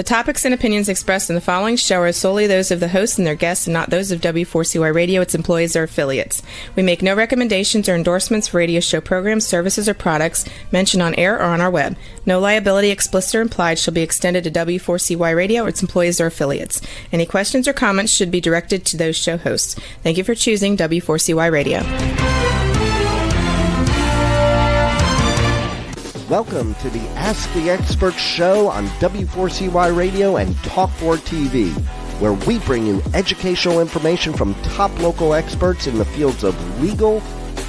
topics and opinions expressed in the following show are solely those of the hosts and their guests and not those of W4CY Radio, its employees, or affiliates. We make no recommendations or endorsements for radio show programs, services, or products mentioned on air or on our web. No liability, explicit or implied, shall be extended to W4CY Radio or its employees or affiliates. Any questions or comments should be directed to those show hosts. Thank you for choosing W4CY Radio. Welcome to the Ask the Expert show on W4CY Radio and Talk4 TV, where we bring you educational information from top local experts in the fields of legal,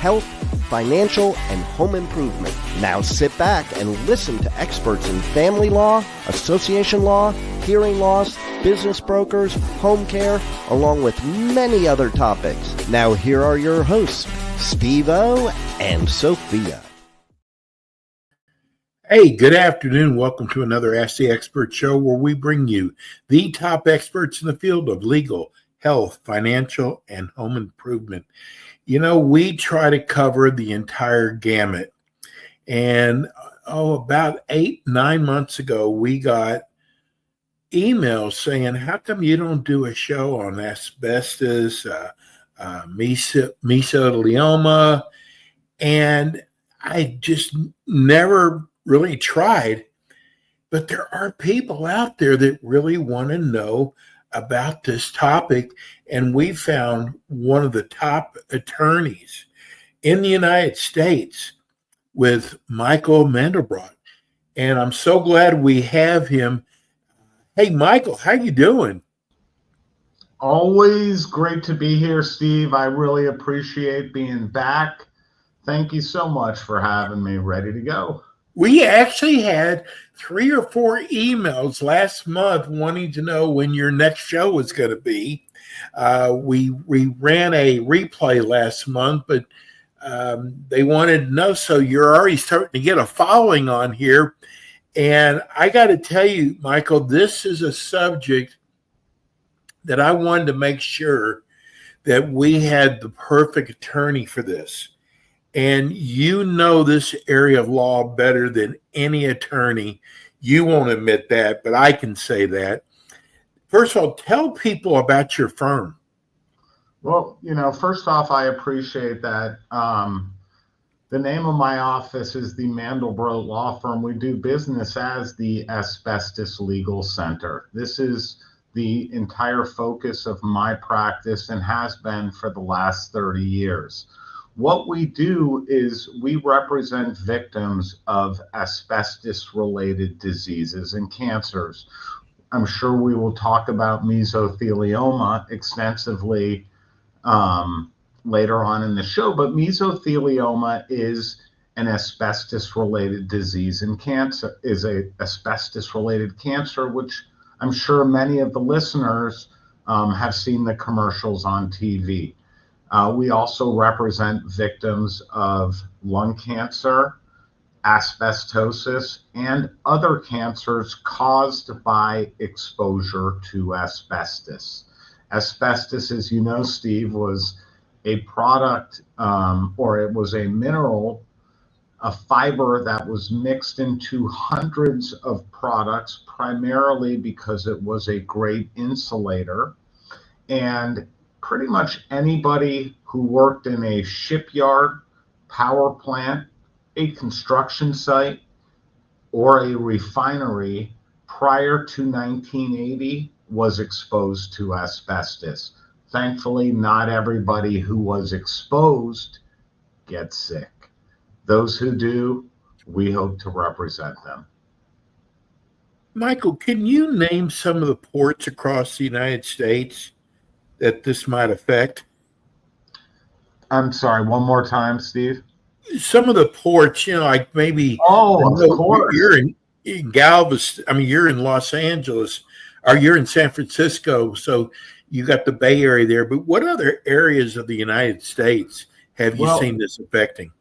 health, financial, and home improvement. Now sit back and listen to experts in family law, association law, hearing loss, business brokers, home care, along with many other topics. Now here are your hosts, Steve-O and Sophia. Hey, good afternoon. Welcome to another Ask the Expert show where we bring you the top experts in the field of legal, health, financial, and home improvement. You know, we try to cover the entire gamut. And about 8-9 months ago, we got emails saying, how come you don't do a show on asbestos, mesothelioma? And I just never really tried, but there are people out there that really want to know about this topic, and we found one of the top attorneys in the United States with Michael Mandelbrot, and I'm so glad we have him. Hey, Michael, how you doing? Always great to be here, Steve. I really appreciate being back. Thank you so much for having me. Ready to go. We actually had 3 or 4 emails last month wanting to know when your next show was going to be. We ran a replay last month, but they wanted to know, so you're already starting to get a following on here. And I got to tell you, Michael, this is a subject that I wanted to make sure that we had the perfect attorney for this. And you know this area of law better than any attorney. You won't admit that, but I can say that. First of all, tell people about your firm. Well, first off, I appreciate that. The name of my office is the Mandelbrot Law Firm. We do business as the Asbestos Legal Center. This is the entire focus of my practice and has been for the last 30 years. What we do is we represent victims of asbestos-related diseases and cancers. I'm sure we will talk about mesothelioma extensively later on in the show, but mesothelioma is an asbestos-related disease and cancer, is a asbestos-related cancer, which I'm sure many of the listeners have seen the commercials on TV. We also represent victims of lung cancer, asbestosis, and other cancers caused by exposure to asbestos. Asbestos, as you know, Steve, was a product or it was a mineral, a fiber that was mixed into hundreds of products, primarily because it was a great insulator. And pretty much anybody who worked in a shipyard, power plant, a construction site, or a refinery prior to 1980 was exposed to asbestos. Thankfully, not everybody who was exposed gets sick. Those who do, we hope to represent them. Michael, can you name some of the ports across the United States that this might affect? I'm sorry, one more time, Steve. Some of the ports, like maybe. Oh, of course. You're in Galveston. I mean, you're in Los Angeles, or you're in San Francisco, so you got the Bay Area there. But what other areas of the United States have you seen this affecting?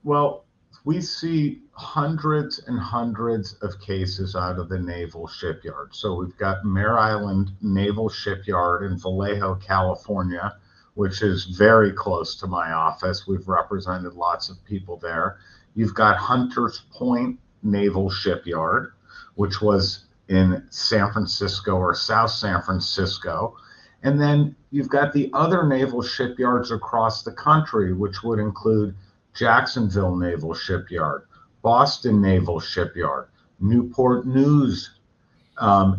Well, we see hundreds and hundreds of cases out of the Naval Shipyard. So we've got Mare Island Naval Shipyard in Vallejo, California, which is very close to my office. We've represented lots of people there. You've got Hunters Point Naval Shipyard, which was in San Francisco or South San Francisco. And then you've got the other naval shipyards across the country, which would include Jacksonville Naval Shipyard, Boston Naval Shipyard, Newport News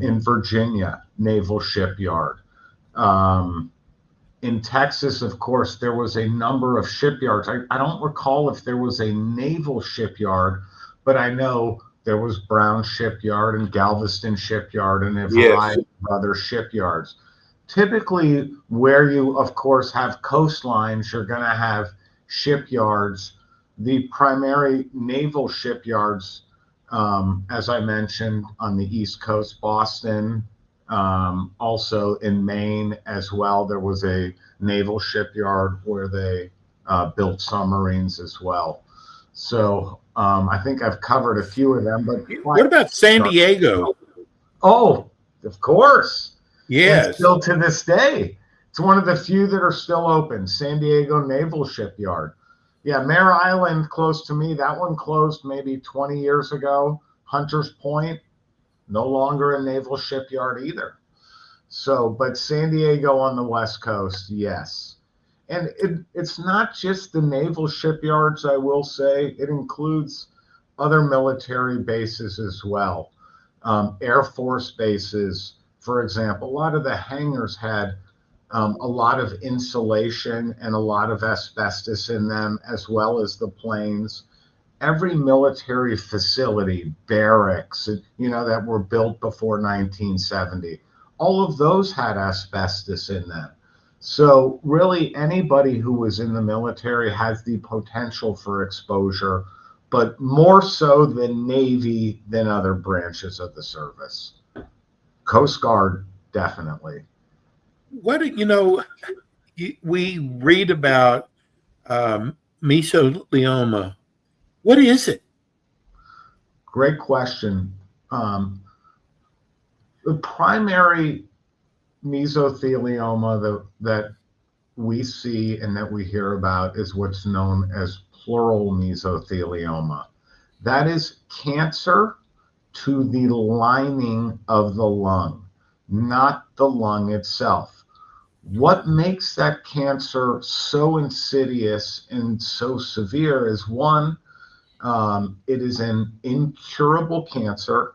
in Virginia Naval Shipyard. In Texas, of course, there was a number of shipyards. I don't recall if there was a naval shipyard, but I know there was Brown Shipyard and Galveston Shipyard and a variety of other shipyards. Typically, where you, of course, have coastlines, you're going to have shipyards. The primary naval shipyards, as I mentioned, on the East Coast, Boston, also in Maine as well, there was a naval shipyard where they built submarines as well. So I think I've covered a few of them. But what about San Diego? Oh, of course. Yes. And still to this day, it's one of the few that are still open. San Diego Naval Shipyard. Yeah, Mare Island, close to me, that one closed maybe 20 years ago. Hunters Point, no longer a naval shipyard either. So, but San Diego on the West Coast, yes. And it's not just the naval shipyards, I will say. It includes other military bases as well. Air Force bases, for example. A lot of the hangars had a lot of insulation and a lot of asbestos in them, as well as the planes. Every military facility, barracks, that were built before 1970, all of those had asbestos in them. So really anybody who was in the military has the potential for exposure, but more so the Navy than other branches of the service. Coast Guard, definitely. We read about mesothelioma. What is it? Great question. The primary mesothelioma that we see and that we hear about is what's known as pleural mesothelioma. That is cancer to the lining of the lung, not the lung itself. What makes that cancer so insidious and so severe is, one, it is an incurable cancer.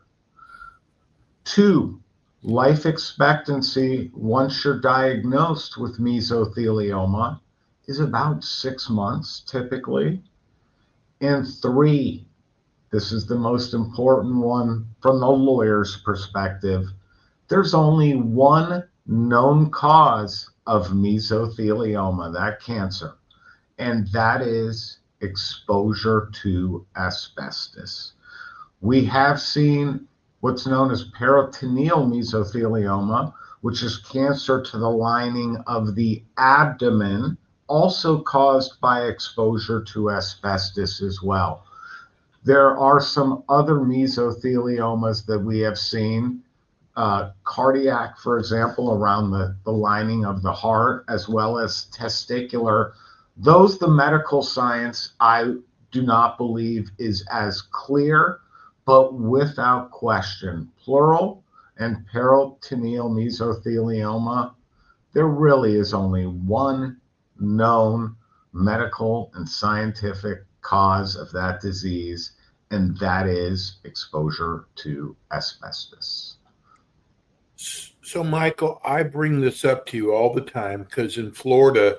Two, life expectancy once you're diagnosed with mesothelioma is about 6 months typically. And three, this is the most important one from the lawyer's perspective, there's only one known cause of mesothelioma, that cancer, and that is exposure to asbestos. We have seen what's known as peritoneal mesothelioma, which is cancer to the lining of the abdomen, also caused by exposure to asbestos as well. There are some other mesotheliomas that we have seen, cardiac, for example, around the lining of the heart, as well as testicular. Those, the medical science, I do not believe is as clear, but without question, pleural and peritoneal mesothelioma, there really is only one known medical and scientific cause of that disease, and that is exposure to asbestos. So, Michael, I bring this up to you all the time because in Florida,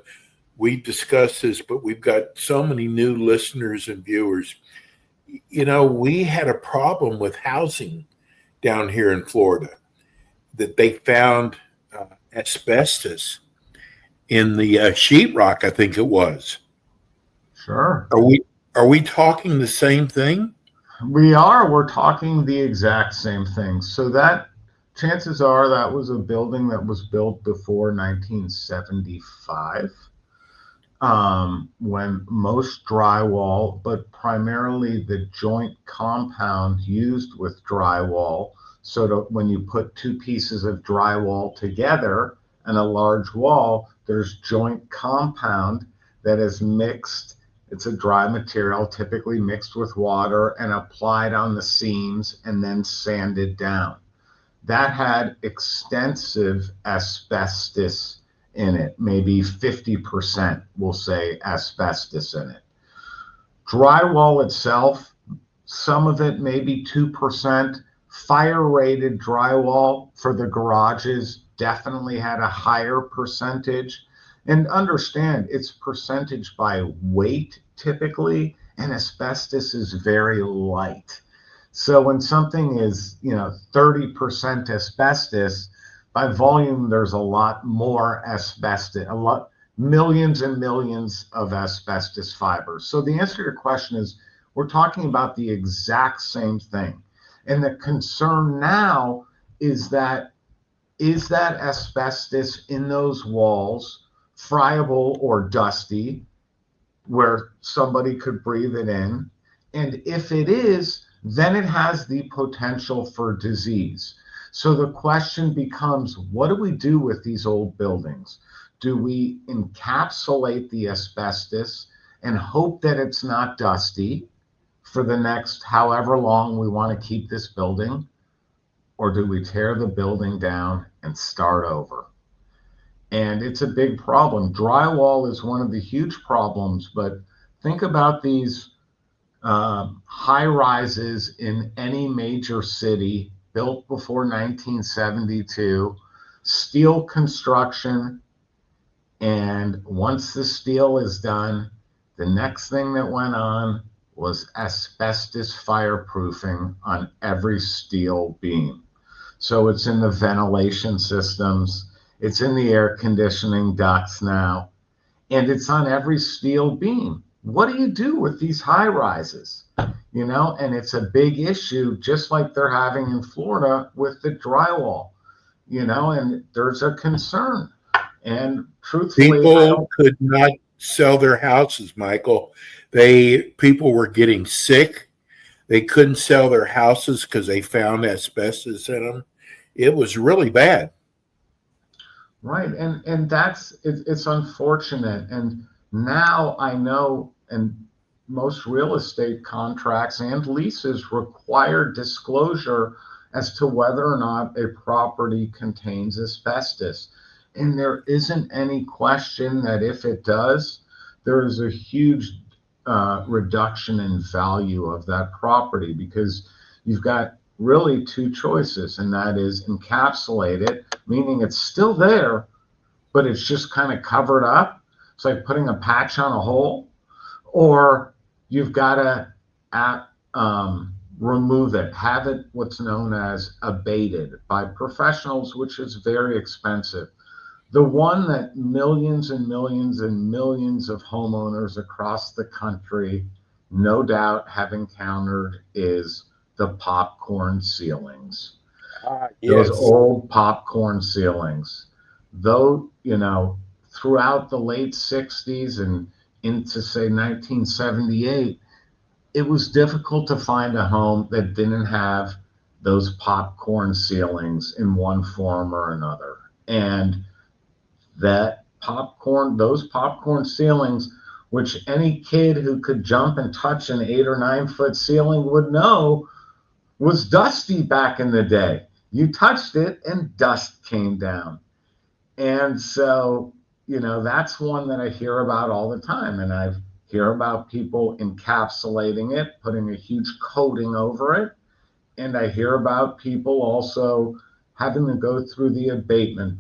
we discuss this, but we've got so many new listeners and viewers. We had a problem with housing down here in Florida, that they found asbestos in the sheetrock, I think it was. Sure. Are we talking the same thing? We are. We're talking the exact same thing. So that, chances are, that was a building that was built before 1975. When most drywall, but primarily the joint compound used with drywall, so that when you put two pieces of drywall together and a large wall, there's joint compound that is mixed. It's a dry material, typically mixed with water and applied on the seams and then sanded down. that had extensive asbestos in it, maybe 50%, we'll say, asbestos in it. Drywall itself, some of it, maybe 2%. Fire-rated drywall for the garages definitely had a higher percentage. And understand, it's percentage by weight typically, and asbestos is very light. So when something is, 30% asbestos, by volume, there's a lot more asbestos, millions and millions of asbestos fibers. So the answer to your question is, we're talking about the exact same thing. And the concern now is that asbestos in those walls friable or dusty, where somebody could breathe it in? And if it is, then it has the potential for disease. So the question becomes, what do we do with these old buildings? Do we encapsulate the asbestos and hope that it's not dusty for the next however long we want to keep this building? Or do we tear the building down and start over? And it's a big problem. Drywall is one of the huge problems, but think about these high rises in any major city built before 1972, steel construction. And once the steel is done, the next thing that went on was asbestos fireproofing on every steel beam. So it's in the ventilation systems, it's in the air conditioning ducts now, and it's on every steel beam. What do you do with these high rises? And it's a big issue, just like they're having in Florida with the drywall, and there's a concern. And truthfully, people could not sell their houses, Michael. People were getting sick. They couldn't sell their houses because they found asbestos in them. It was really bad. Right. And it's unfortunate. And now I know, and most real estate contracts and leases require disclosure as to whether or not a property contains asbestos. And there isn't any question that if it does, there is a huge reduction in value of that property, because you've got really two choices, and that is encapsulate it, meaning it's still there, but it's just kind of covered up. It's like putting a patch on a hole. Or you've got to remove it, have it what's known as abated by professionals, which is very expensive. The one that millions and millions and millions of homeowners across the country no doubt have encountered is the popcorn ceilings. Yes. Those old popcorn ceilings. Though, throughout the late 60s and into, say, 1978, it was difficult to find a home that didn't have those popcorn ceilings in one form or another. And those popcorn ceilings, which any kid who could jump and touch an 8 or 9 foot ceiling would know, was dusty back in the day. You touched it and dust came down. And so, that's one that I hear about all the time. And I hear about people encapsulating it, putting a huge coating over it. And I hear about people also having to go through the abatement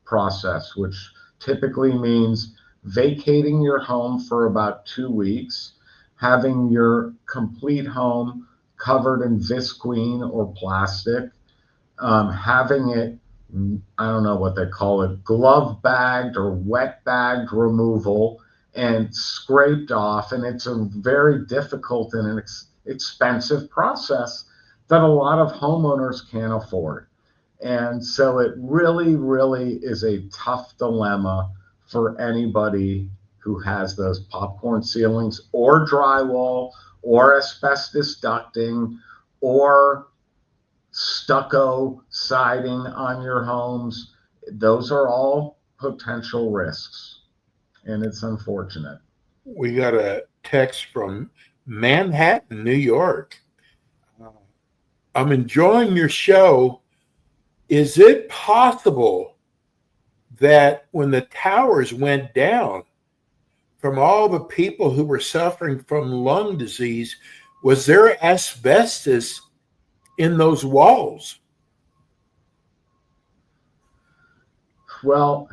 process, which typically means vacating your home for about 2 weeks, having your complete home covered in visqueen or plastic, having it, I don't know what they call it, glove bagged or wet bagged removal and scraped off. And it's a very difficult and an expensive process that a lot of homeowners can't afford. And so it really, really is a tough dilemma for anybody who has those popcorn ceilings or drywall or asbestos ducting or stucco siding on your homes. Those are all potential risks, and it's unfortunate. We got a text from Manhattan, New York. I'm enjoying your show. Is it possible that when the towers went down, from all the people who were suffering from lung disease, was there asbestos in those walls? Well,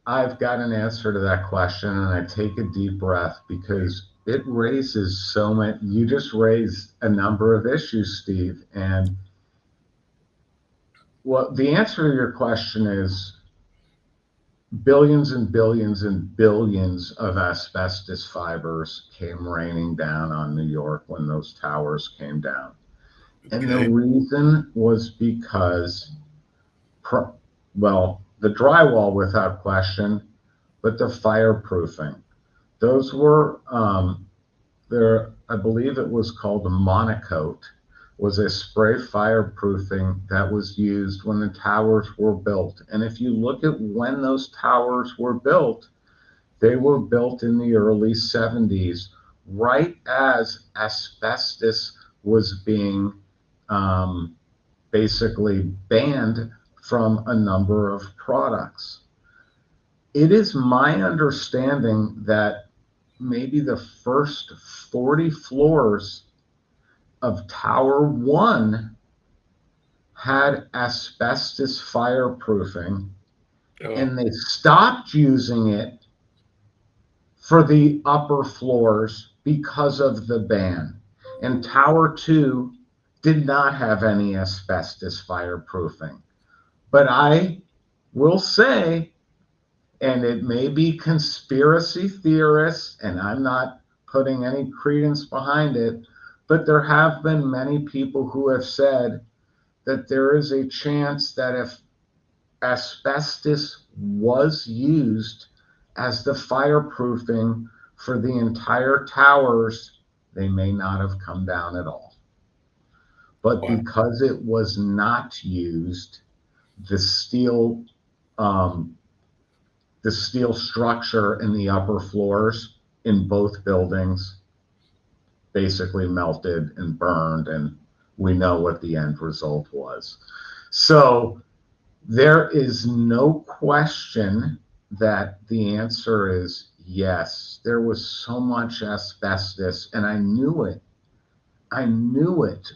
I've got an answer to that question, and I take a deep breath because it raises so many. You just raised a number of issues, Steve. And well, the answer to your question is billions and billions and billions of asbestos fibers came raining down on New York when those towers came down. And the reason was because, the drywall without question, but the fireproofing. Those were, I believe it was called a monocoat, was a spray fireproofing that was used when the towers were built. And if you look at when those towers were built, they were built in the early 70s, right as asbestos was being basically banned from a number of products. It is my understanding that maybe the first 40 floors of Tower 1 had asbestos fireproofing, and they stopped using it for the upper floors because of the ban. And Tower 2 did not have any asbestos fireproofing. But I will say, and it may be conspiracy theorists, and I'm not putting any credence behind it, but there have been many people who have said that there is a chance that if asbestos was used as the fireproofing for the entire towers, they may not have come down at all. But because it was not used, the steel structure in the upper floors in both buildings basically melted and burned, and we know what the end result was. So there is no question that the answer is yes. There was so much asbestos, and I knew it. I knew it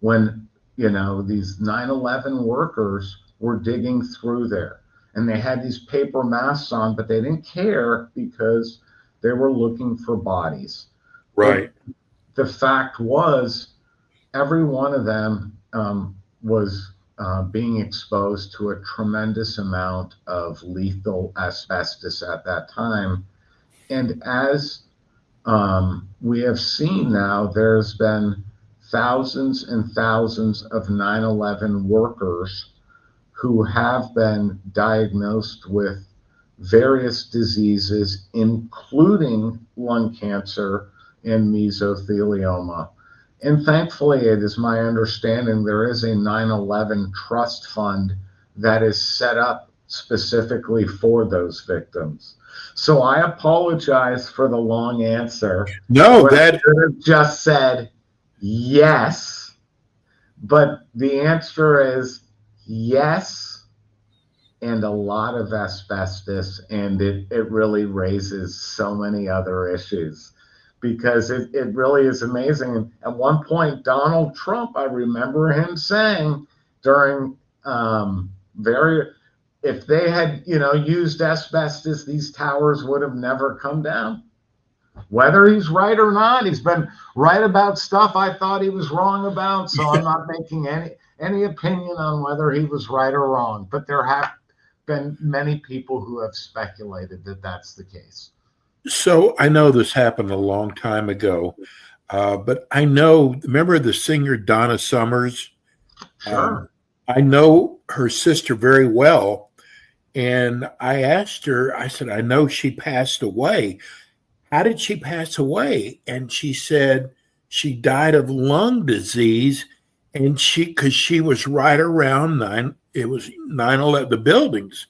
when, these 9/11 workers were digging through there. And they had these paper masks on, but they didn't care because they were looking for bodies. Right. But the fact was, every one of them was being exposed to a tremendous amount of lethal asbestos at that time. And as we have seen now, there's been thousands and thousands of 9/11 workers who have been diagnosed with various diseases, including lung cancer and mesothelioma. And thankfully, it is my understanding there is a 9/11 trust fund that is set up specifically for those victims. So I apologize for the long answer. No, I that should have just said yes, but the answer is yes, and a lot of asbestos, and it really raises so many other issues because it really is amazing. And at one point, Donald Trump, I remember him saying during if they had used asbestos, these towers would have never come down. Whether he's right or not, he's been right about stuff I thought he was wrong about. So I'm not making any opinion on whether he was right or wrong. But there have been many people who have speculated that that's the case. So I know this happened a long time ago, but I know, remember the singer Donna Summers? Sure. I know her sister very well. And I asked her, I said, I know she passed away. How did she pass away? And she said she died of lung disease, and because she was right around 9/11, the buildings.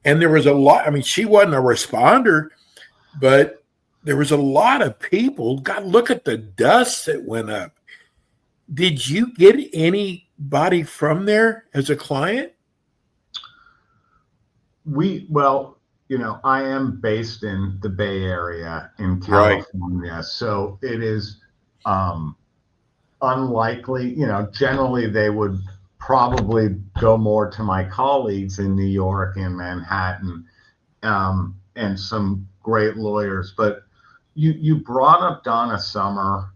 And there was a lot, she wasn't a responder, but there was a lot of people. God, look at the dust that went up. Did you get anybody from there as a client? Well, I am based in the Bay Area in Right. California, so it is unlikely. Generally they would probably go more to my colleagues in New York and Manhattan, and some great lawyers. But you brought up Donna Summer,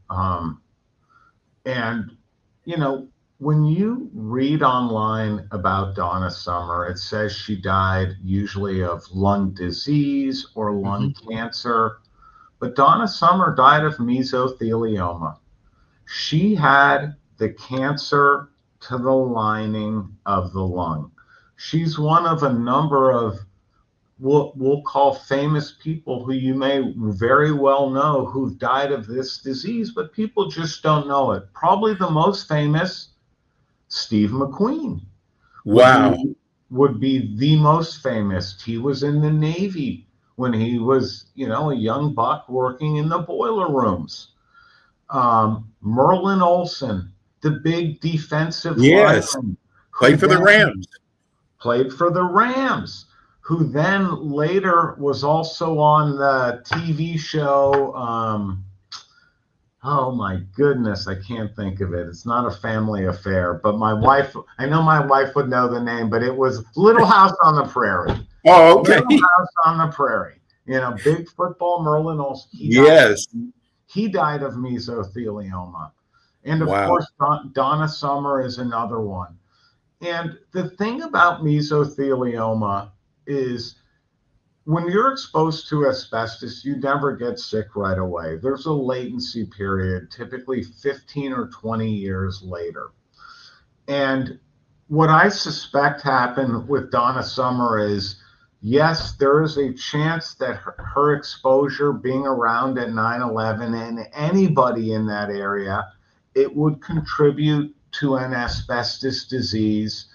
and when you read online about Donna Summer, it says she died usually of lung disease or lung cancer. But Donna Summer died of mesothelioma. She had the cancer to the lining of the lung. She's one of a number of we'll call famous people who you may very well know who've died of this disease, but people just don't know it. Probably the most famous, Steve McQueen, Wow. would be the most famous. He was in the Navy when he was, a young buck working in the boiler rooms. Merlin Olsen, the big defensive lineman, Played for the Rams. Played for the Rams, who then later was also on the TV show. Oh my goodness, I can't think of it. It's not A Family Affair, but I know my wife would know the name, but it was Little House on the Prairie. Oh, okay. Little House on the Prairie. Big football Merlin Olsen. He died of mesothelioma. And of course, Donna Summer is another one. And the thing about mesothelioma is when you're exposed to asbestos, you never get sick right away. There's a latency period, typically 15 or 20 years later. And what I suspect happened with Donna Summer is, yes, there is a chance that her exposure being around at 9/11 and anybody in that area, it would contribute to an asbestos disease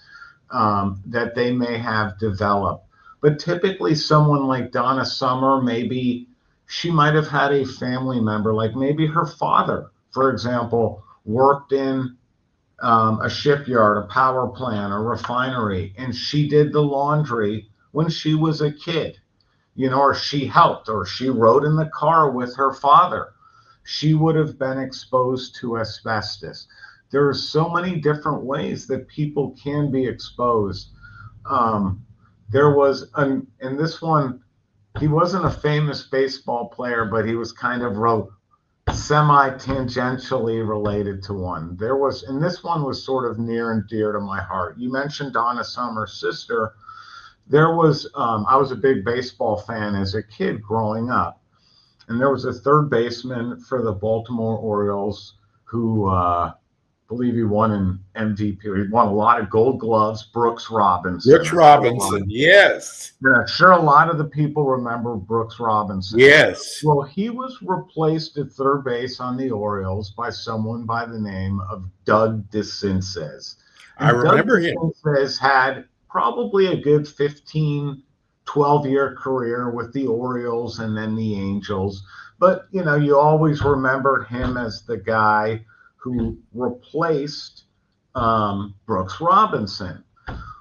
that they may have developed. But typically someone like Donna Summer, maybe she might have had a family member, like maybe her father, for example, worked in a shipyard, a power plant, a refinery, and she did the laundry when she was a kid, or she helped, or she rode in the car with her father. She would have been exposed to asbestos. There are so many different ways that people can be exposed. There was, in this one, he wasn't a famous baseball player, but he was kind of semi-tangentially related to one. And this one was sort of near and dear to my heart. You mentioned Donna Summer's sister. I was a big baseball fan as a kid growing up. And there was a third baseman for the Baltimore Orioles who, I believe he won an MVP. He won a lot of Gold Gloves, Brooks Robinson. Yes. Yeah, sure, a lot of the people remember Brooks Robinson. Yes. Well, he was replaced at third base on the Orioles by someone by the name of Doug DeCinces. I remember him. DeCinces had probably a good 15, 12-year career with the Orioles and then the Angels. But, you always remembered him as the guy who replaced Brooks Robinson.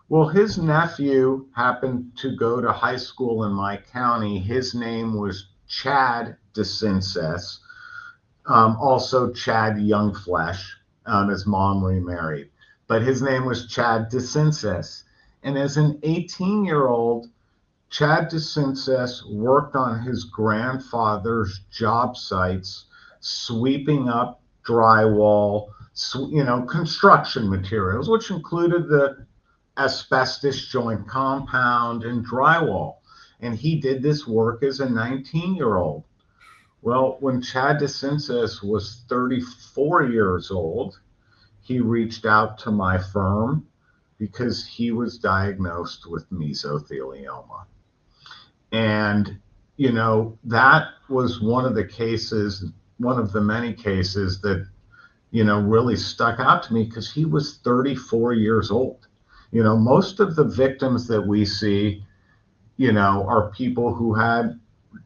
Well, his nephew happened to go to high school in my county. His name was Chad DeCinces, also Chad Youngflesh. His mom remarried, but his name was Chad DeCinces. And as an 18-year-old, Chad DeCinces worked on his grandfather's job sites, sweeping up drywall, construction materials, which included the asbestos joint compound and drywall. And he did this work as a 19-year-old. Well, when Chad DeCinces was 34 years old, he reached out to my firm because he was diagnosed with mesothelioma. And, that was one of the many cases that, really stuck out to me because he was 34 years old. Most of the victims that we see, are people who had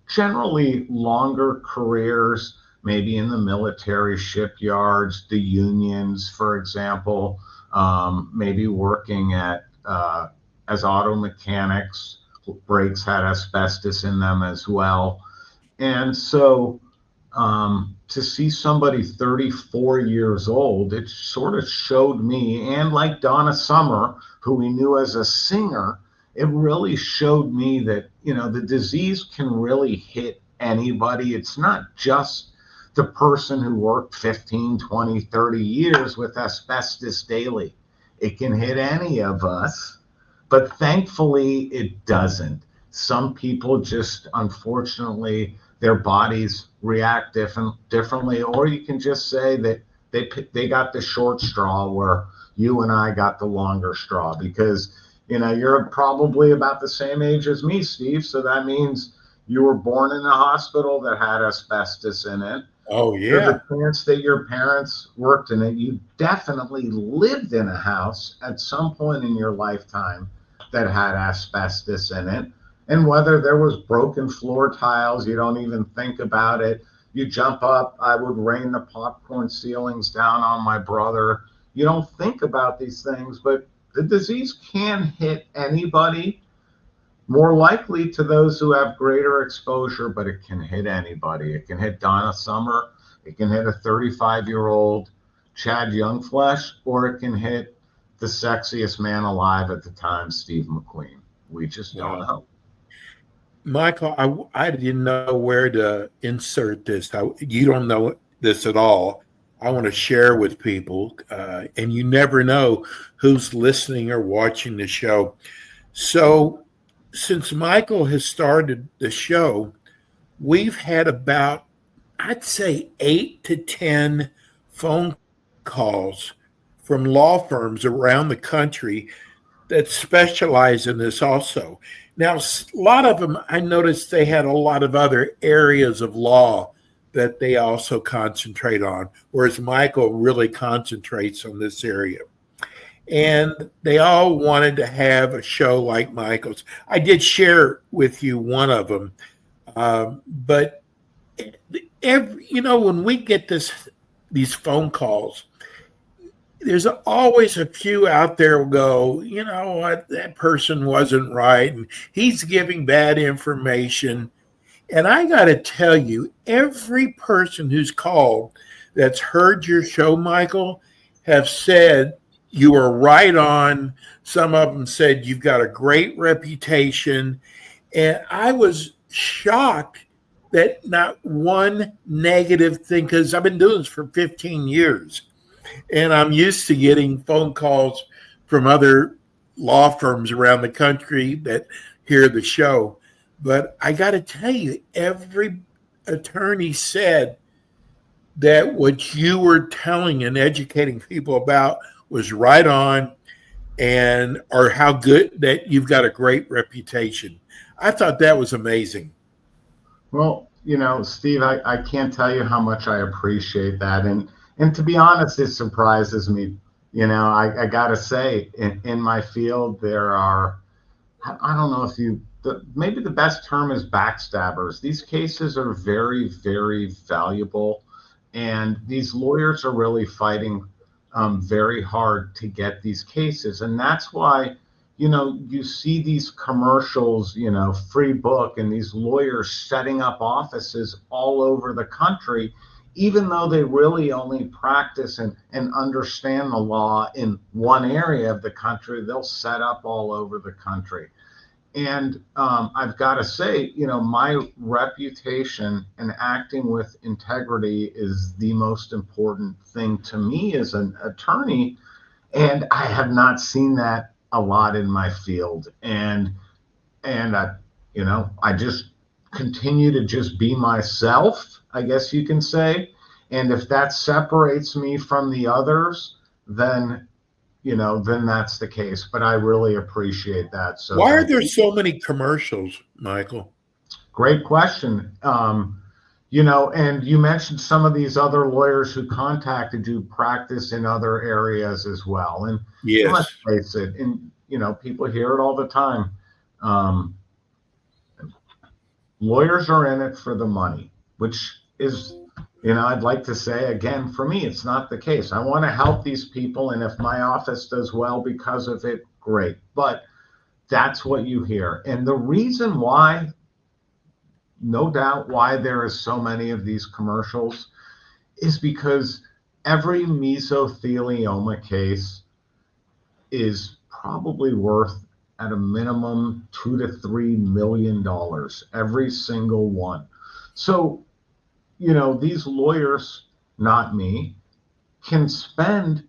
generally longer careers, maybe in the military shipyards, the unions, for example, maybe working as auto mechanics, brakes had asbestos in them as well. And so to see somebody 34 years old, it sort of showed me, and like Donna Summer, who we knew as a singer, it really showed me that, the disease can really hit anybody. It's not just the person who worked 15, 20, 30 years with asbestos daily. It can hit any of us, but thankfully it doesn't. Some people just, unfortunately, their bodies react differently, or you can just say that they got the short straw where you and I got the longer straw, because you're probably about the same age as me, Steve, so that means you were born in a hospital that had asbestos in it. Oh, There's yeah. a chance that your parents worked in it. You definitely lived in a house at some point in your lifetime that had asbestos in it. And whether there was broken floor tiles, you don't even think about it. You jump up, I would rain the popcorn ceilings down on my brother. You don't think about these things, but the disease can hit anybody, more likely to those who have greater exposure, but it can hit anybody. It can hit Donna Summer, it can hit a 35-year-old Chad Youngflesh, or it can hit the sexiest man alive at the time, Steve McQueen. We just don't know. Michael, I didn't know where to insert this. You don't know this at all. I want to share with people, and you never know who's listening or watching the show. So since Michael has started the show, we've had about, I'd say, 8 to 10 phone calls from law firms around the country that specialize in this also. Now, a lot of them, I noticed they had a lot of other areas of law that they also concentrate on, whereas Michael really concentrates on this area. And they all wanted to have a show like Michael's. I did share with you one of them, but when we get these phone calls, there's always a few out there who go, you know what, that person wasn't right, and he's giving bad information. And I got to tell you, every person who's called that's heard your show, Michael, have said you are right on. Some of them said you've got a great reputation. And I was shocked that not one negative thing, because I've been doing this for 15 years. And I'm used to getting phone calls from other law firms around the country that hear the show. But I got to tell you, every attorney said that what you were telling and educating people about was right on, or how good that you've got a great reputation. I thought that was amazing. Well, Steve, I can't tell you how much I appreciate that. And to be honest, it surprises me. I got to say, in my field, there are, I don't know if maybe the best term is backstabbers. These cases are very, very valuable. And these lawyers are really fighting very hard to get these cases. And that's why, you see these commercials, free book, and these lawyers setting up offices all over the country, even though they really only practice and understand the law in one area of the country. They'll set up all over the country. And I've got to say, my reputation and acting with integrity is the most important thing to me as an attorney. And I have not seen that a lot in my field. And I just continue to just be myself, I guess you can say. And if that separates me from the others, then that's the case. But I really appreciate that. So why are there so many commercials, Michael? Great question. And you mentioned some of these other lawyers who contacted you practice in other areas as well. And yes, let's face it, and people hear it all the time. Lawyers are in it for the money, which is, I'd like to say, again, for me, it's not the case. I want to help these people, and if my office does well because of it, great. But That's what you hear. And the reason why, no doubt why there is so many of these commercials, is because every mesothelioma case is probably worth at a minimum $2 to $3 million, every single one. So, these lawyers, not me, can spend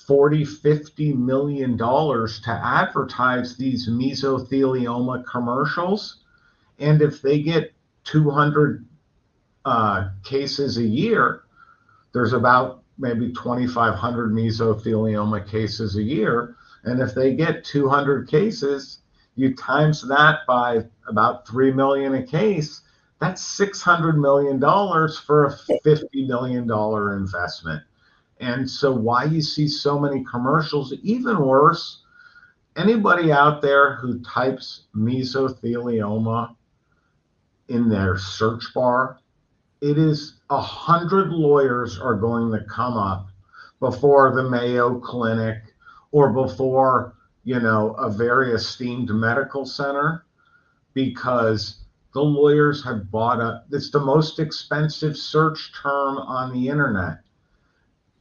40-50 million dollars to advertise these mesothelioma commercials. And if they get 200 cases a year, there's about maybe 2,500 mesothelioma cases a year. And if they get 200 cases, you times that by about 3 million a case, that's $600 million for a $50 million investment. And so why you see so many commercials, even worse, anybody out there who types mesothelioma in their search bar, it is 100 lawyers are going to come up before the Mayo Clinic or before, a very esteemed medical center, because the lawyers have bought up. It's the most expensive search term on the internet.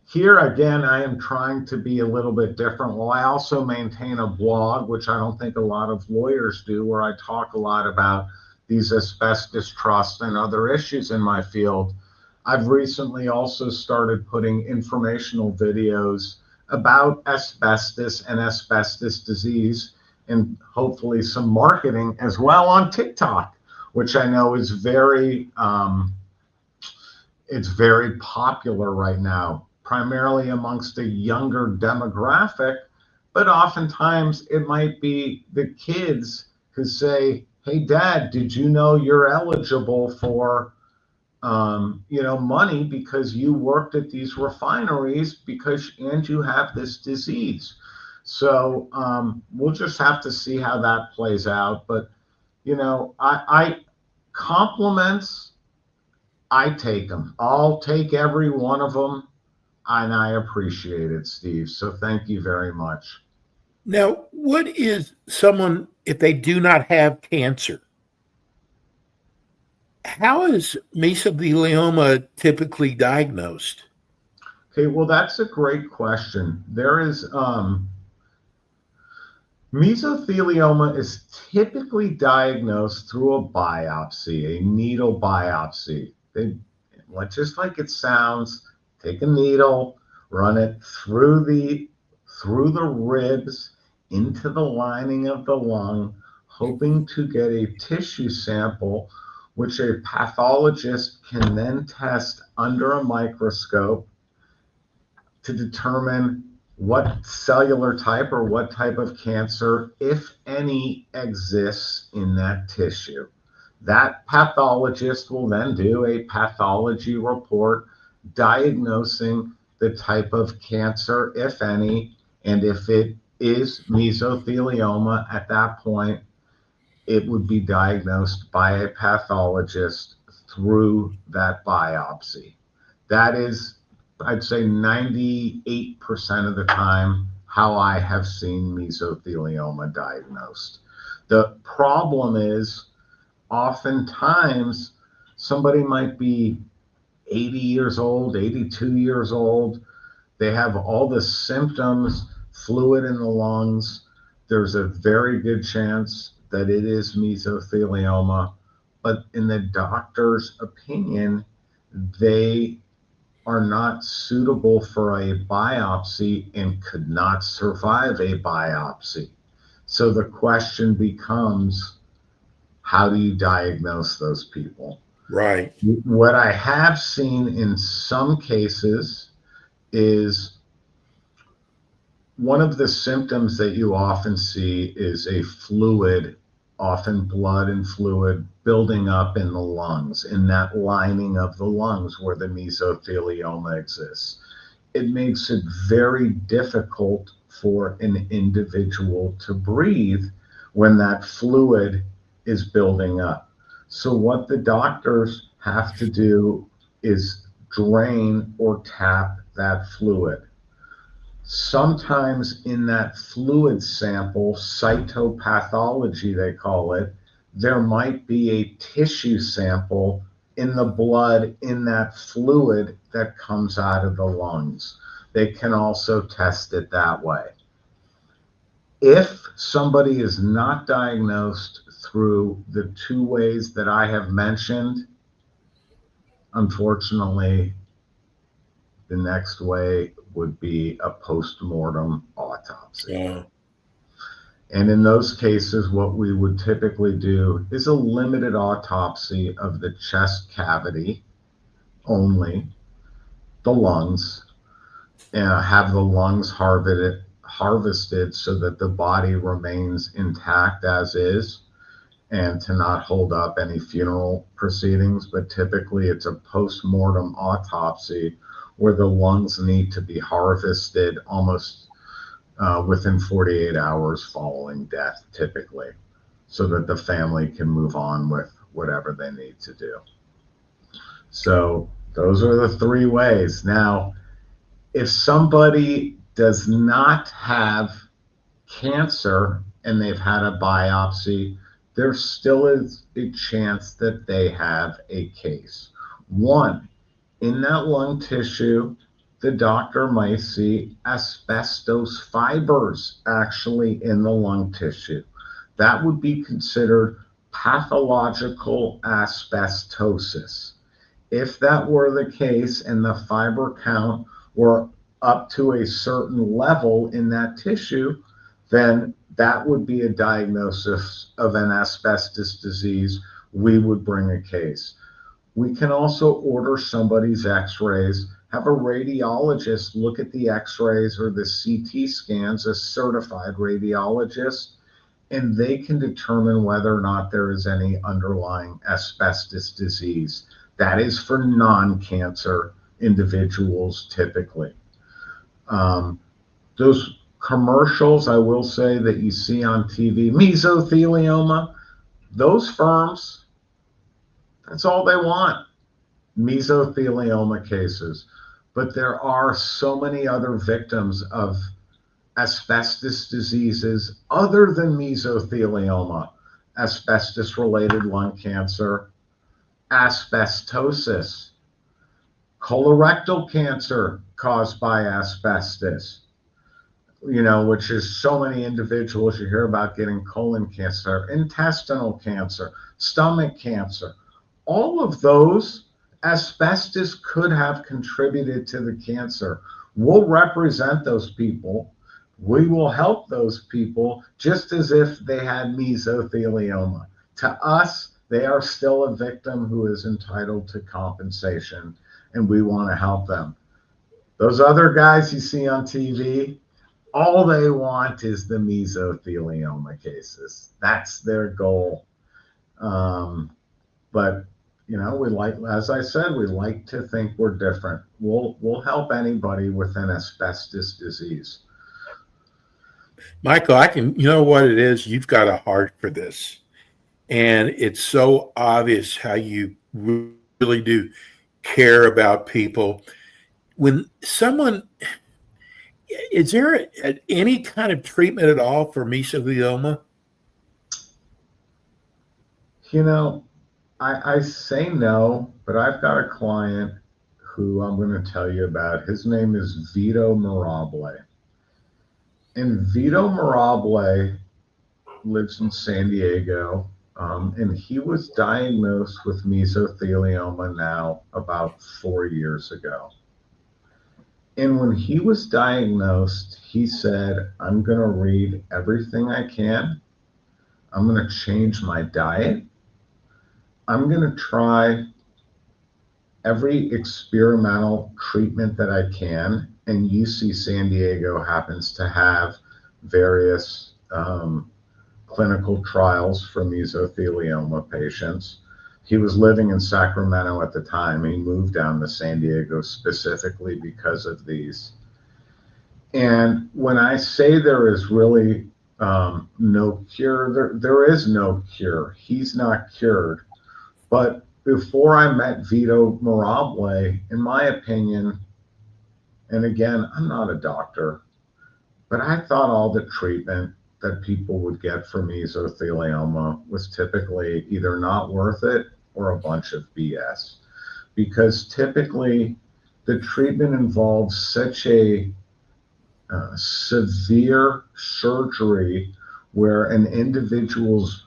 Here again, I am trying to be a little bit different. Well, I also maintain a blog, which I don't think a lot of lawyers do, where I talk a lot about these asbestos trusts and other issues in my field. I've recently also started putting informational videos about asbestos and asbestos disease, and hopefully some marketing as well on TikTok, which I know is very popular right now, primarily amongst a younger demographic, but oftentimes it might be the kids who say, hey, Dad, did you know you're eligible for money because you worked at these refineries and you have this disease. So we'll just have to see how that plays out. But, I compliments, I take them. I'll take every one of them, and I appreciate it, Steve. So thank you very much. Now, what is someone, if they do not have cancer, how is mesothelioma typically diagnosed? Okay, well, that's a great question. There is mesothelioma is typically diagnosed through a biopsy, a needle biopsy. Just like it sounds, take a needle, run it through the ribs into the lining of the lung, hoping to get a tissue sample, which a pathologist can then test under a microscope to determine what cellular type or what type of cancer, if any, exists in that tissue. That pathologist will then do a pathology report diagnosing the type of cancer, if any, and if it is mesothelioma at that point, it would be diagnosed by a pathologist through that biopsy. That is, I'd say 98% of the time how I have seen mesothelioma diagnosed. The problem is oftentimes somebody might be 80 years old, 82 years old. They have all the symptoms, fluid in the lungs. There's a very good chance that it is mesothelioma, but in the doctor's opinion, they are not suitable for a biopsy and could not survive a biopsy. So the question becomes, how do you diagnose those people? Right. What I have seen in some cases is one of the symptoms that you often see is a fluid, often blood and fluid, building up in the lungs, in that lining of the lungs where the mesothelioma exists. It makes it very difficult for an individual to breathe when that fluid is building up. So what the doctors have to do is drain or tap that fluid. Sometimes in that fluid sample, cytopathology they call it, there might be a tissue sample in the blood in that fluid that comes out of the lungs. They can also test it that way. If somebody is not diagnosed through the two ways that I have mentioned, unfortunately, the next way would be a post-mortem autopsy. Yeah. And in those cases, what we would typically do is a limited autopsy of the chest cavity only, the lungs, and have the lungs harvested so that the body remains intact as is, and to not hold up any funeral proceedings. But typically it's a post-mortem autopsy where the lungs need to be harvested almost within 48 hours following death, typically, so that the family can move on with whatever they need to do. So those are the three ways. Now, if somebody does not have cancer and they've had a biopsy, there still is a chance that they have a case. One, in that lung tissue, the doctor might see asbestos fibers actually in the lung tissue. That would be considered pathological asbestosis. If that were the case and the fiber count were up to a certain level in that tissue, then that would be a diagnosis of an asbestos disease. We would bring a case. We can also order somebody's x-rays, have a radiologist look at the x-rays or the CT scans, a certified radiologist, and they can determine whether or not there is any underlying asbestos disease. That is for non-cancer individuals typically. Those commercials, I will say, that you see on TV, mesothelioma, those firms, that's all they want, mesothelioma cases. But there are so many other victims of asbestos diseases other than mesothelioma: asbestos-related lung cancer, asbestosis, colorectal cancer caused by asbestos, which is so many individuals you hear about getting colon cancer, intestinal cancer, stomach cancer. All of those, asbestos could have contributed to the cancer. We'll represent those people. We will help those people just as if they had mesothelioma. To us, they are still a victim who is entitled to compensation, and we want to help them. Those other guys you see on TV, all they want is the mesothelioma cases. That's their goal. But we like, as I said, we like to think we're different. We'll help anybody with an asbestos disease. Michael, you know what it is? You've got a heart for this. And it's so obvious how you really do care about people. When someone, is there any kind of treatment at all for mesothelioma? I say no, but I've got a client who I'm going to tell you about. His name is Vito Mirabile. And Vito Mirabile lives in San Diego, and he was diagnosed with mesothelioma now about 4 years ago. And when he was diagnosed, he said, I'm going to read everything I can. I'm going to change my diet. I'm going to try every experimental treatment that I can. And UC San Diego happens to have various clinical trials for mesothelioma patients. He was living in Sacramento at the time. He moved down to San Diego specifically because of these. And when I say there is really no cure, there is no cure. He's not cured. But before I met Vito Mirabile, in my opinion, and again, I'm not a doctor, But I thought all the treatment that people would get for mesothelioma was typically either not worth it or a bunch of BS. Because typically the treatment involves such a severe surgery where an individual's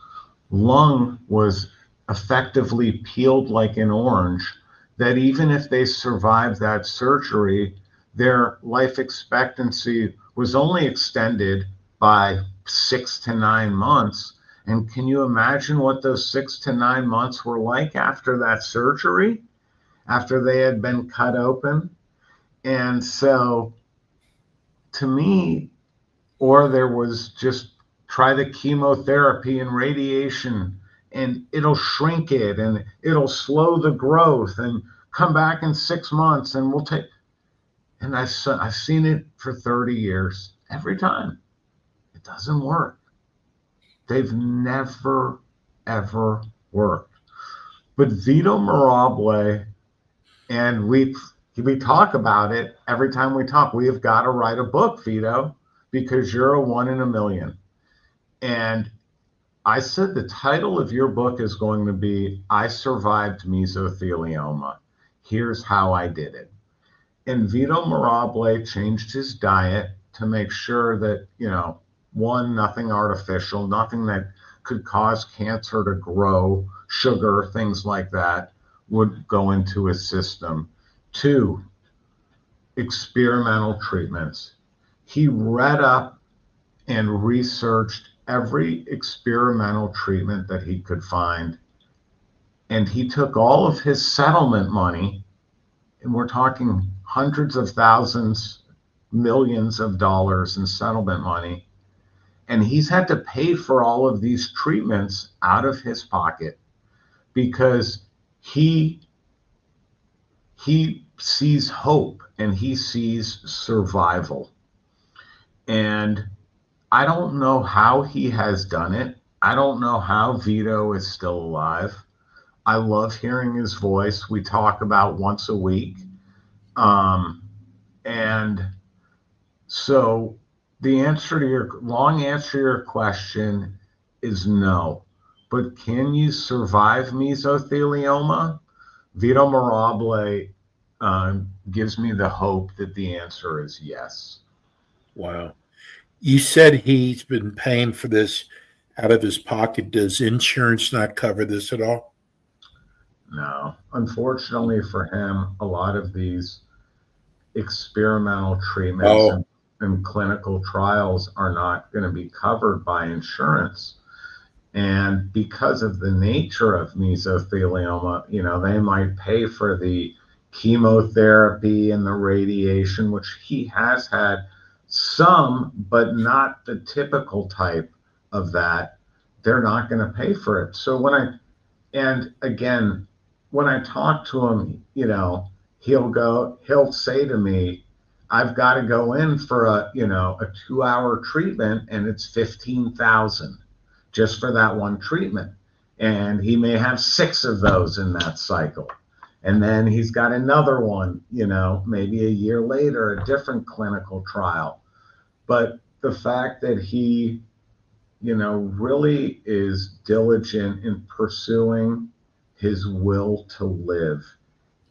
lung was effectively peeled like an orange, that even if they survived that surgery, their life expectancy was only extended by 6 to 9 months. And can you imagine what those 6 to 9 months were like after that surgery, after they had been cut open? And so to me, or there was just try the chemotherapy and radiation and it'll shrink it and it'll slow the growth and come back in 6 months and we'll take. And I've seen it for 30 years. Every time it doesn't work. They've never, ever worked. But Vito Mirabile, and we talk about it every time we talk. We have got to write a book, Vito, because you're a 1 in a million. And I said the title of your book is going to be I Survived Mesothelioma. Here's how I did it. And Vito Mirabile changed his diet to make sure that, one, nothing artificial, nothing that could cause cancer to grow, sugar, things like that would go into his system. 2, experimental treatments. He read up and researched every experimental treatment that he could find. And he took all of his settlement money, and we're talking hundreds of thousands, millions of dollars in settlement money. And he's had to pay for all of these treatments out of his pocket because he sees hope and he sees survival. And I don't know how he has done it. I don't know how Vito is still alive. I love hearing his voice. We talk about once a week. And so the long answer to your question is no. But can you survive mesothelioma? Vito Mirabile gives me the hope that the answer is yes. Wow. You said he's been paying for this out of his pocket. Does insurance not cover this at all? No. Unfortunately for him, a lot of these experimental treatments and clinical trials are not going to be covered by insurance. And because of the nature of mesothelioma, they might pay for the chemotherapy and the radiation, which he has had some, but not the typical type of that. They're not going to pay for it. So when I talk to him, he'll say to me, I've got to go in for a 2-hour treatment and it's $15,000 just for that one treatment. And he may have 6 of those in that cycle. And then he's got another one, maybe a year later, a different clinical trial. But the fact that he, really is diligent in pursuing his will to live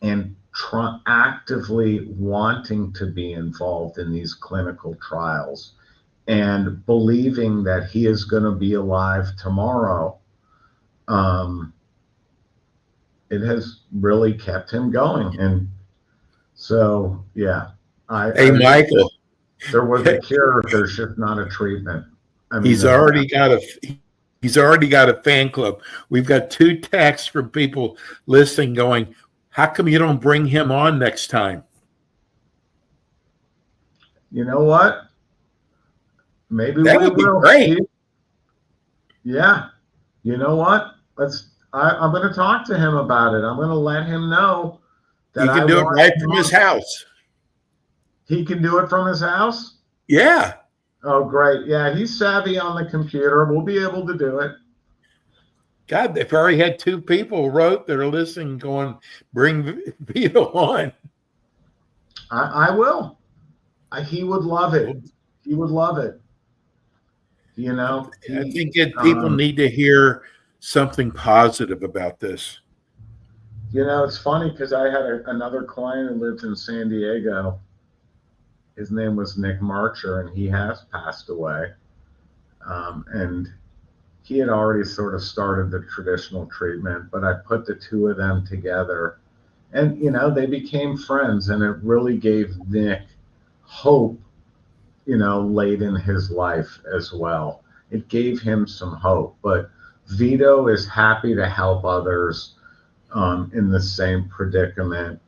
and actively wanting to be involved in these clinical trials and believing that he is going to be alive tomorrow, it has really kept him going. And so, yeah. Michael, there was a cure. There's just not a treatment. He's already got a fan club. We've got 2 texts from people listening going, how come you don't bring him on next time? You know what? Maybe that we would be will. Great. Yeah. You know what? I'm going to talk to him about it. I'm going to let him know that he can do it right from his house. He can do it from his house? Yeah. Oh, great. Yeah, he's savvy on the computer. We'll be able to do it. God, they've already had 2 people wrote that are listening going, bring Vito on. I will. He would love it. He would love it. You know, I think people need to hear something positive about this. You know, it's funny because I had another client who lived in San Diego. His name was Nick Marcher, and he has passed away. And he had already sort of started the traditional treatment, but I put the two of them together. And, you know, they became friends, and it really gave Nick hope, you know, late in his life as well. It gave him some hope. But Vito is happy to help others in the same predicament,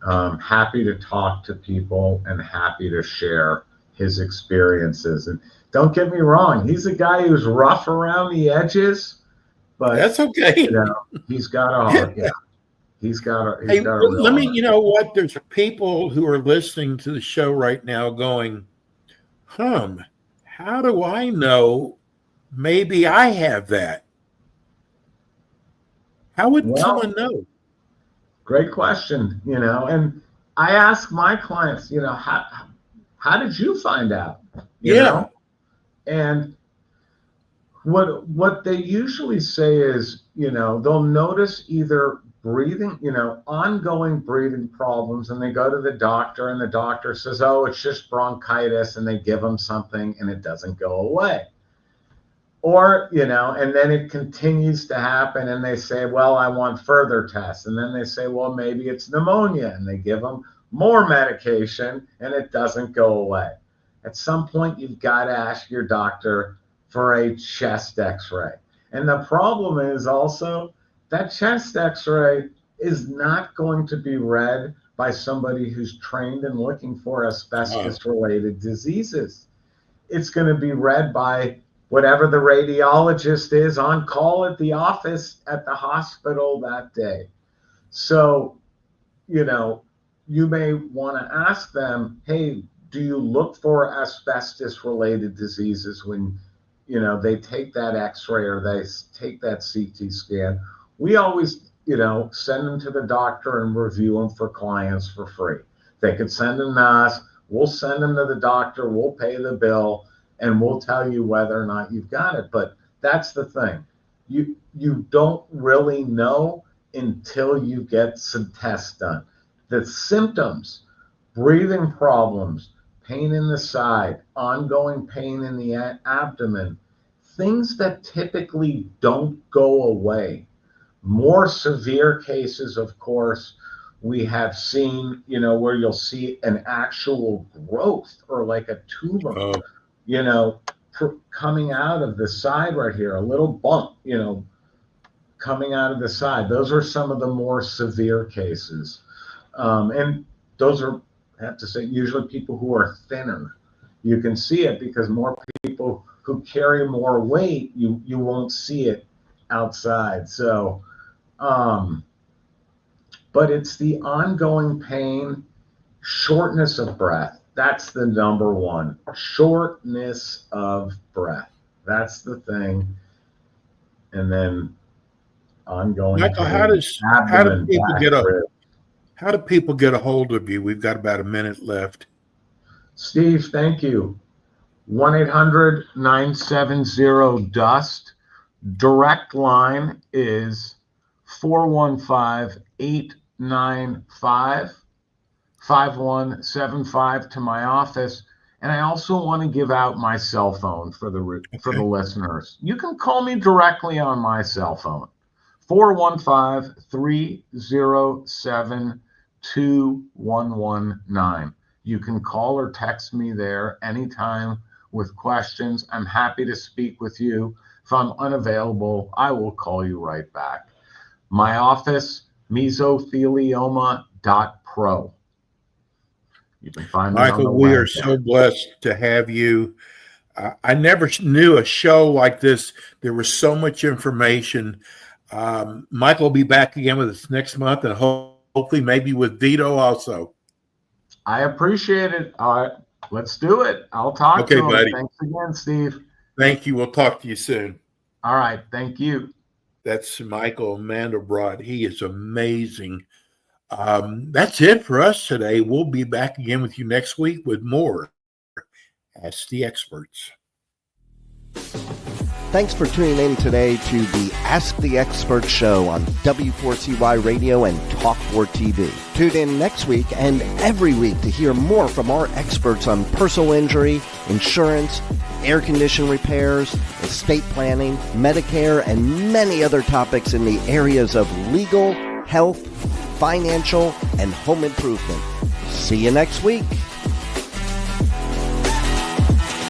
happy to talk to people and happy to share his experiences. And don't get me wrong, he's a guy who's rough around the edges, but that's okay. You know, he's got a heart. Yeah, he's got a real let me, heart. you know what? There's people who are listening to the show right now going, how do I know maybe I have that? How would someone know? Great question, you know, and I ask my clients, you know, how did you find out? You know? And what they usually say is, you know, they'll notice either breathing, you know, ongoing breathing problems, and they go to the doctor and the doctor says, oh, it's just bronchitis, and they give them something and it doesn't go away. Or, you know, and then it continues to happen and they say, well, I want further tests. And then they say, well, maybe it's pneumonia, and they give them more medication and it doesn't go away. At some point, you've got to ask your doctor for a chest x-ray. And the problem is also that chest x-ray is not going to be read by somebody who's trained in looking for asbestos-related diseases. It's going to be read by whatever the radiologist is on call at the office at the hospital that day. So, you know, you may want to ask them, hey, do you look for asbestos-related diseases when, you know, they take that x-ray or they take that CT scan? We always, you know, send them to the doctor and review them for clients for free. They could send them to us. We'll send them to the doctor. We'll pay the bill, and we'll tell you whether or not you've got it. But that's the thing. You don't really know until you get some tests done. The symptoms, breathing problems, pain in the side, ongoing pain in the abdomen, things that typically don't go away. More severe cases, of course, we have seen, you know, where you'll see an actual growth or like a tumor, you know, coming out of the side right here, a little bump, you know, coming out of the side. Those are some of the more severe cases. And those are, I have to say, usually people who are thinner. You can see it because more people who carry more weight, you won't see it outside. So, but it's the ongoing pain, shortness of breath. That's the number one. Shortness of breath. That's the thing. And then ongoing Michael, pain, how do people get a hold of you? We've got about a minute left. Steve, thank you. 1-800-970-DUST. Direct line is 415-895-5175 to my office. And I also want to give out my cell phone for the listeners. You can call me directly on my cell phone, 415-307-2119. You can call or text me there anytime with questions. I'm happy to speak with you. If I'm unavailable, I will call you right back. My office, mesothelioma.pro. You can find me Michael, we are so blessed to have you. I never knew a show like this. There was so much information. Michael will be back again with us next month, and hopefully maybe with Vito also. I appreciate it. All right, let's do it. I'll talk to him. Buddy. Thanks again, Steve. Thank you. We'll talk to you soon. All right. Thank you. That's Michael Mandelbrot. He is amazing. That's it for us today. We'll be back again with you next week with more Ask the Experts. Thanks for tuning in today to the Ask the Expert show on W4CY Radio and Talk4 TV. Tune in next week and every week to hear more from our experts on personal injury, insurance, air condition repairs, estate planning, Medicare, and many other topics in the areas of legal, health, financial, and home improvement. See you next week.